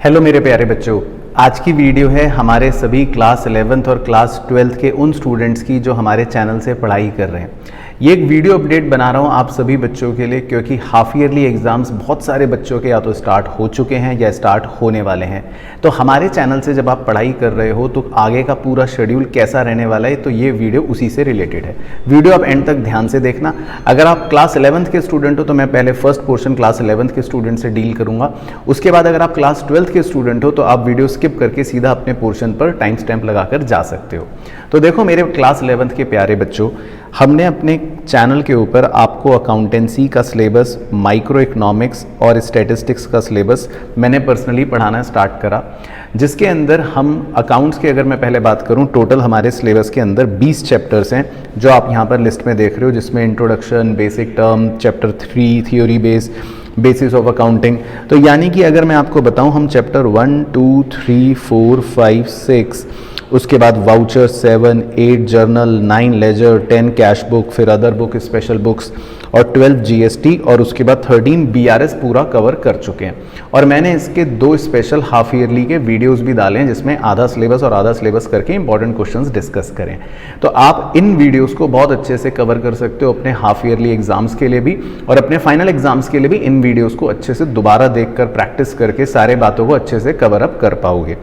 Hello मेरे प्यारे बच्चों, आज की वीडियो है हमारे सभी क्लास 11th और क्लास 12th के उन स्टूडेंट्स की जो हमारे चैनल से पढ़ाई कर रहे हैं। ये एक वीडियो अपडेट बना रहा हूँ आप सभी बच्चों के लिए, क्योंकि हाफ ईयरली एग्ज़ाम्स बहुत सारे बच्चों के या तो स्टार्ट हो चुके हैं या स्टार्ट होने वाले हैं। तो हमारे चैनल से जब आप पढ़ाई कर रहे हो तो आगे का पूरा शेड्यूल कैसा रहने वाला है, तो ये वीडियो उसी से रिलेटेड है। वीडियो आप एंड तक ध्यान से देखना। अगर आप क्लास 11th के स्टूडेंट हो तो मैं पहले फर्स्ट पोर्शन क्लास 11th के स्टूडेंट से डील करूँगा। उसके बाद अगर आप क्लास 12th के स्टूडेंट हो तो आप वीडियो स्किप करके सीधा अपने पोर्शन पर टाइम स्टैम्प लगाकर जा सकते हो। तो देखो मेरे क्लास 11th के प्यारे बच्चों, हमने अपने चैनल के ऊपर आपको अकाउंटेंसी का सिलेबस, माइक्रो इकोनॉमिक्स और स्टैटिस्टिक्स का सिलेबस मैंने पर्सनली पढ़ाना स्टार्ट करा, जिसके अंदर हम अकाउंट्स की अगर मैं पहले बात करूं, टोटल हमारे सिलेबस के अंदर 20 चैप्टर्स हैं जो आप यहां पर लिस्ट में देख रहे हो, जिसमें introduction, basic term, chapter 3 theory basis of accounting. तो यानी कि अगर मैं आपको बताऊं, हम चैप्टर 1, 2, 3, 4, 5, 6, उसके बाद voucher 7, 8 journal, 9 ledger, 10 cash book, फिर अदर बुक, स्पेशल बुक्स और 12 जीएसटी और उसके बाद 13 बीआरएस पूरा कवर कर चुके हैं। और मैंने इसके 2 स्पेशल हाफ ईयरली के वीडियोस भी डाले हैं, जिसमें आधा सिलेबस और आधा सिलेबस करके इंपॉर्टेंट क्वेश्चंस डिस्कस करें। तो आप इन वीडियोस को बहुत अच्छे से कवर कर सकते हो अपने हाफ ईयरली एग्जाम्स के लिए भी, और अपने फाइनल एग्जाम्स के लिए भी इन वीडियोस को अच्छे से दोबारा देखकर प्रैक्टिस करके सारे बातों को अच्छे से कवर अप कर पाओगे।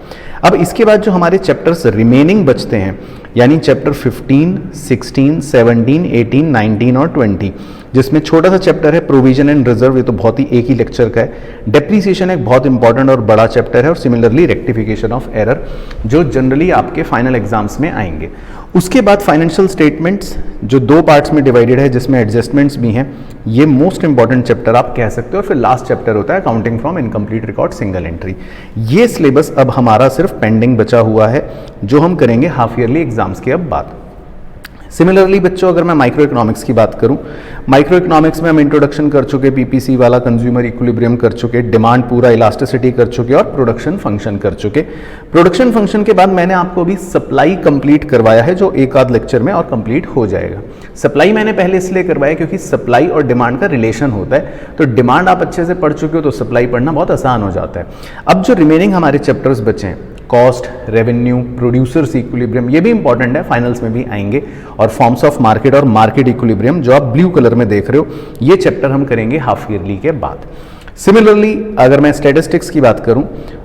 अब इसके बाद जो हमारे चैप्टर्स रिमेनिंग बचते हैं, यानी चैप्टर 15, 16, 17, 18, 19 और 20, जिसमें छोटा सा चैप्टर है प्रोविजन एंड रिजर्व, ये तो बहुत ही एक ही लेक्चर का है। डेप्रीसिएशन एक बहुत इंपॉर्टेंट और बड़ा चैप्टर है, और सिमिलरली रेक्टिफिकेशन ऑफ एरर, जो जनरली आपके फाइनल एग्जाम्स में आएंगे। उसके बाद फाइनेंशियल स्टेटमेंट्स जो 2 पार्ट्स में डिवाइडेड है, जिसमें एडजस्टमेंट्स भी हैं, ये मोस्ट इंपॉर्टेंट चैप्टर आप कह सकते हो। और फिर लास्ट चैप्टर होता है accounting from incomplete record single entry. ये सिलेबस अब हमारा सिर्फ पेंडिंग बचा हुआ है, जो हम करेंगे हाफ ईयरली एग्जाम्स के अब बाद। सिमिलरली बच्चों, अगर मैं माइक्रो इकोनॉमिक्स की बात करूं, माइक्रो इकोनॉमिक्स में हम इंट्रोडक्शन कर चुके, पीपीसी वाला कंज्यूमर इक्विलिब्रियम कर चुके, डिमांड पूरा इलास्टिसिटी कर चुके और प्रोडक्शन फंक्शन कर चुके। प्रोडक्शन फंक्शन के बाद मैंने आपको अभी सप्लाई कंप्लीट करवाया है, जो एक आध लेक्चर में और कंप्लीट हो जाएगा। सप्लाई मैंने पहले इसलिए करवाया क्योंकि सप्लाई और डिमांड का रिलेशन होता है, तो डिमांड आप अच्छे से पढ़ चुके हो तो सप्लाई पढ़ना बहुत आसान हो जाता है। अब जो रिमेनिंग हमारे चैप्टर्स बचे हैं, कॉस्ट, रेवेन्यू, प्रोड्यूसर्स इक्विलिब्रियम, ये भी इंपॉर्टेंट है, फाइनल्स में भी आएंगे, और फॉर्म्स ऑफ मार्केट और मार्केट इक्विलिब्रियम जो आप ब्लू कलर में देख रहे हो, ये चैप्टर हम करेंगे हाफ ईयरली के बाद। सिमिलरली अगर मैं स्टैटिस्टिक्स की बात करूं,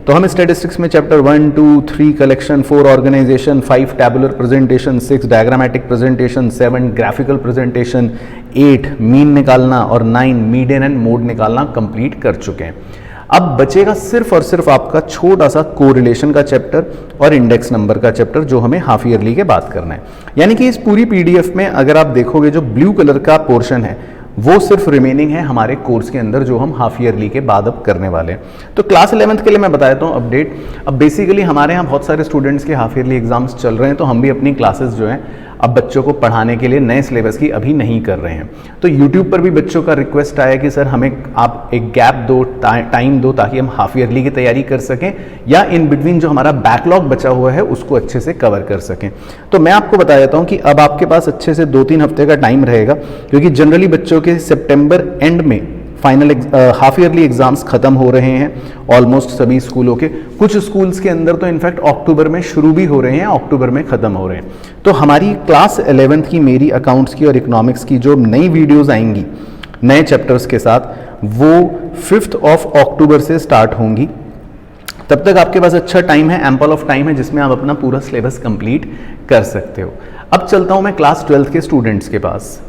तो हम स्टैटिस्टिक्स में chapter 1, 2, 3 collection, 4 organisation, 5 tabular presentation, 6 diagrammatic presentation, 7 graphical presentation, 8 mean निकालना और 9 मीडियन एंड मोड निकालना कंप्लीट कर चुके हैं। अब बचेगा सिर्फ और सिर्फ आपका छोटा सा कोरिलेशन का चैप्टर और इंडेक्स नंबर का चैप्टर, जो हमें हाफ ईयरली के बाद करना है। यानी कि इस पूरी पीडीएफ में अगर आप देखोगे, जो ब्लू कलर का पोर्शन है वो सिर्फ रिमेनिंग है हमारे कोर्स के अंदर, जो हम हाफ ईयरली के बाद अब करने वाले हैं। तो क्लास 11th के लिए मैं बता देता हूँ अपडेट। अब बेसिकली हमारे यहाँ बहुत सारे स्टूडेंट्स के हाफ ईयरली एग्जाम्स चल रहे हैं, तो हम भी अपनी क्लासेस जो हैं अब बच्चों को पढ़ाने के लिए नए सिलेबस की अभी नहीं कर रहे हैं। तो YouTube पर भी बच्चों का रिक्वेस्ट आया कि सर हमें आप एक गैप दो, टाइम दो, ताकि हम हाफ ईयरली की तैयारी कर सकें, या इन बिटवीन जो हमारा बैकलॉग बचा हुआ है उसको अच्छे से कवर कर सकें। तो मैं आपको बता देता हूं कि अब आपके पास अच्छे से 2-3 हफ्ते का टाइम रहेगा, क्योंकि जनरली बच्चों के सितंबर एंड में फाइनल हाफ ईयरली एग्जाम्स खत्म हो रहे हैं ऑलमोस्ट सभी स्कूलों के। कुछ स्कूल्स के अंदर तो इनफैक्ट अक्टूबर में शुरू भी हो रहे हैं, अक्टूबर में खत्म हो रहे हैं। तो हमारी क्लास 11th की, मेरी अकाउंट्स की और इकोनॉमिक्स की जो नई वीडियोस आएंगी नए चैप्टर्स के साथ, वो 5 अक्टूबर से स्टार्ट होंगी। तब तक आपके पास अच्छा टाइम है, एम्पल ऑफ टाइम है, जिसमें आप अपना पूरा सिलेबस कंप्लीट कर सकते हो। अब चलता हूं मैं क्लास 12th के स्टूडेंट्स के पास।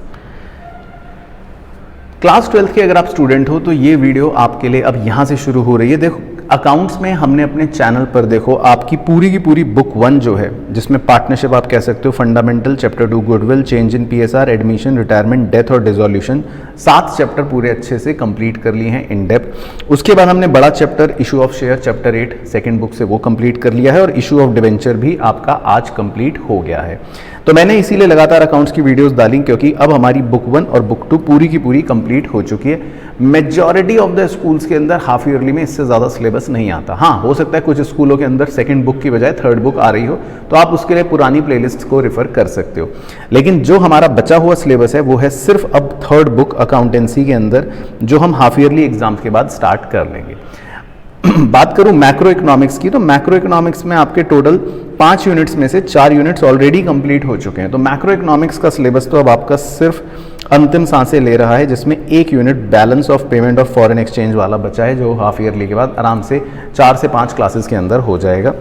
क्लास 12th के अगर आप स्टूडेंट हो तो ये वीडियो आपके लिए अब यहाँ से शुरू हो रही है। देखो अकाउंट्स में हमने अपने चैनल पर, देखो आपकी पूरी की पूरी बुक 1 जो है, जिसमें पार्टनरशिप आप कह सकते हो, fundamental, chapter 2 goodwill, change in PSR, admission, retirement, death और डिसोल्यूशन, 7 चैप्टर पूरे अच्छे से कंप्लीट कर लिए हैं इन डेप्थ। उसके बाद हमने बड़ा chapter issue of share, chapter 8 second book से वो कंप्लीट कर लिया है, और इशू ऑफ डिवेंचर भी आपका आज कंप्लीट हो गया है। तो मैंने इसीलिए लगातार अकाउंट्स की वीडियोस डाली, क्योंकि अब हमारी बुक 1 और बुक 2 पूरी की पूरी कंप्लीट हो चुकी है। मेजॉरिटी ऑफ द स्कूल्स के अंदर हाफ ईयरली में इससे ज़्यादा सिलेबस नहीं आता। हाँ, हो सकता है कुछ स्कूलों के अंदर सेकंड बुक की बजाय थर्ड बुक आ रही हो, तो आप उसके लिए पुरानी प्लेलिस्ट को रेफर कर सकते हो। लेकिन जो हमारा बचा हुआ सिलेबस है वो है सिर्फ अब थर्ड बुक अकाउंटेंसी के अंदर, जो हम हाफ ईयरली एग्जाम के बाद स्टार्ट कर लेंगे। बात करूं मैक्रो इकोनॉमिक्स की, तो मैक्रो इकोनॉमिक्स में आपके टोटल 5 यूनिट्स में से 4 यूनिट्स ऑलरेडी कंप्लीट हो चुके हैं। तो मैक्रो इकोनॉमिक्स का सिलेबस तो अब आपका सिर्फ अंतिम सांसें ले रहा है, जिसमें 1 unit balance of payment of foreign exchange वाला बचा है, जो हाफ ईयरली के बाद आराम से 4 से 5 क्लासेस के अंदर हो जाएगा।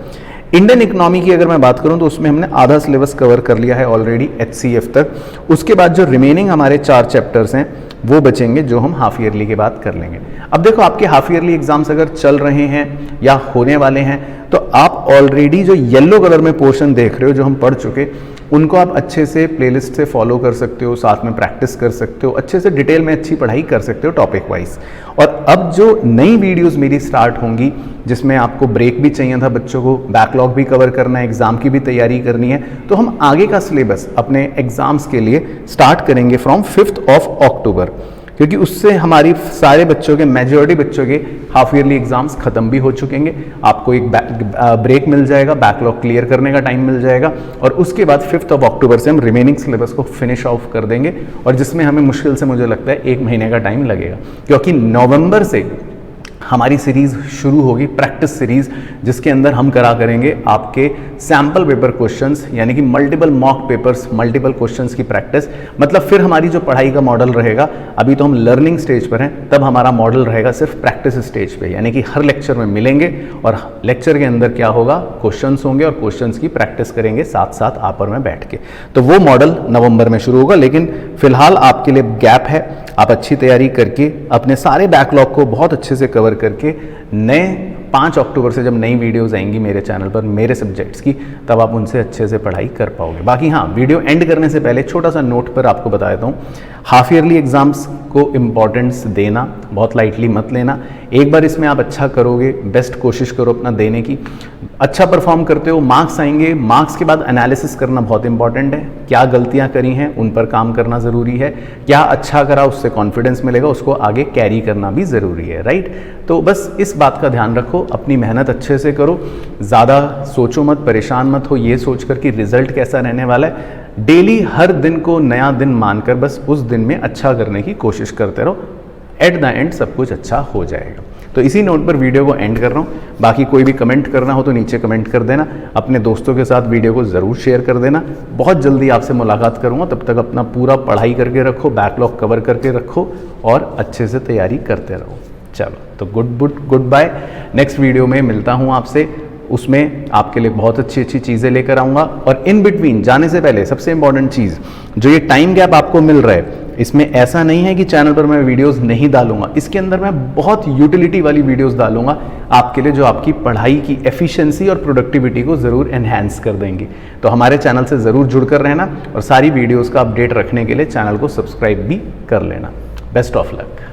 इंडियन इकोनॉमी की अगर मैं बात करूं तो उसमें हमने आधा सिलेबस कवर कर लिया है ऑलरेडी HCF तक। उसके बाद जो रिमेनिंग हमारे 4 चैप्टर्स हैं वो बचेंगे, जो हम हाफ ईयरली के बाद कर लेंगे। अब देखो, आपके हाफ ईयरली एग्जाम्स अगर चल रहे हैं या होने वाले हैं, तो आप ऑलरेडी जो येलो कलर में पोर्शन देख रहे हो, जो हम पढ़ चुके, उनको आप अच्छे से प्लेलिस्ट से फॉलो कर सकते हो, साथ में प्रैक्टिस कर सकते हो, अच्छे से डिटेल में अच्छी पढ़ाई कर सकते हो टॉपिक वाइज। और अब जो नई वीडियोस मेरी स्टार्ट होंगी, जिसमें आपको ब्रेक भी चाहिए था, बच्चों को बैकलॉग भी कवर करना है, एग्जाम की भी तैयारी करनी है, तो हम आगे का सिलेबस अपने एग्जाम्स के लिए स्टार्ट करेंगे फ्रॉम 5 अक्टूबर, क्योंकि उससे हमारी सारे बच्चों के, मेजॉरिटी बच्चों के हाफ ईयरली एग्जाम्स खत्म भी हो चुकेंगे। आपको एक ब्रेक मिल जाएगा, बैकलॉग क्लियर करने का टाइम मिल जाएगा, और उसके बाद 5 अक्टूबर से हम रिमेनिंग सिलेबस को फिनिश ऑफ कर देंगे, और जिसमें हमें मुश्किल से, मुझे लगता है, 1 महीने का टाइम लगेगा, क्योंकि नवंबर से हमारी सीरीज शुरू होगी, प्रैक्टिस सीरीज, जिसके अंदर हम करा करेंगे आपके सैम्पल पेपर क्वेश्चंस, यानी कि multiple mock papers, multiple questions की प्रैक्टिस। मतलब फिर हमारी जो पढ़ाई का मॉडल रहेगा, अभी तो हम लर्निंग स्टेज पर हैं, तब हमारा मॉडल रहेगा सिर्फ प्रैक्टिस स्टेज पे, यानी कि हर लेक्चर में मिलेंगे और लेक्चर के अंदर क्या होगा, क्वेश्चंस होंगे और क्वेश्चंस की प्रैक्टिस करेंगे साथ साथ आपस में बैठ के। तो वो मॉडल नवंबर में शुरू होगा, लेकिन फिलहाल आपके लिए गैप है। आप अच्छी तैयारी करके अपने सारे बैकलॉग को बहुत अच्छे से कवर करके नए 5 अक्टूबर से जब नई वीडियोस आएंगी मेरे चैनल पर मेरे सब्जेक्ट्स की, तब आप उनसे अच्छे से पढ़ाई कर पाओगे। बाकी हाँ, वीडियो एंड करने से पहले छोटा सा नोट पर आपको बता देता हूँ, हाफ ईयरली एग्जाम्स को इम्पॉर्टेंस देना, बहुत लाइटली मत लेना। एक बार इसमें आप अच्छा करोगे, बेस्ट कोशिश करो अपना देने की, अच्छा परफॉर्म करते हो, मार्क्स आएंगे। मार्क्स के बाद एनालिसिस करना बहुत इंपॉर्टेंट है, क्या गलतियां करी हैं उन पर काम करना ज़रूरी है, क्या अच्छा करा उससे कॉन्फिडेंस मिलेगा, उसको आगे कैरी करना भी ज़रूरी है, राइट। तो बस इस बात का ध्यान रखो, अपनी मेहनत अच्छे से करो, ज़्यादा सोचो मत, परेशान मत हो ये सोचकर कि रिजल्ट कैसा रहने वाला है। डेली हर दिन को नया दिन मानकर बस उस दिन में अच्छा करने की कोशिश करते रहो, एट द एंड सब कुछ अच्छा हो जाएगा। तो इसी नोट पर वीडियो को एंड कर रहा हूँ। बाकी कोई भी कमेंट करना हो तो नीचे कमेंट कर देना, अपने दोस्तों के साथ वीडियो को ज़रूर शेयर कर देना। बहुत जल्दी आपसे मुलाकात करूँगा, तब तक अपना पूरा पढ़ाई करके रखो, बैकलॉग कवर करके रखो और अच्छे से तैयारी करते रहो। चलो, तो गुड बाय। नेक्स्ट वीडियो में मिलता हूँ आपसे, उसमें आपके लिए बहुत अच्छी चीज़ें लेकर आऊँगा। और इन बिटवीन जाने से पहले सबसे इंपॉर्टेंट चीज़, जो ये टाइम गैप आपको मिल रहा है, इसमें ऐसा नहीं है कि चैनल पर मैं वीडियोस नहीं डालूंगा, इसके अंदर मैं बहुत यूटिलिटी वाली वीडियोस डालूंगा आपके लिए, जो आपकी पढ़ाई की एफिशिएंसी और प्रोडक्टिविटी को ज़रूर एनहांस कर देंगी। तो हमारे चैनल से ज़रूर जुड़कर रहना और सारी वीडियोस का अपडेट रखने के लिए चैनल को सब्सक्राइब भी कर लेना। Best of luck.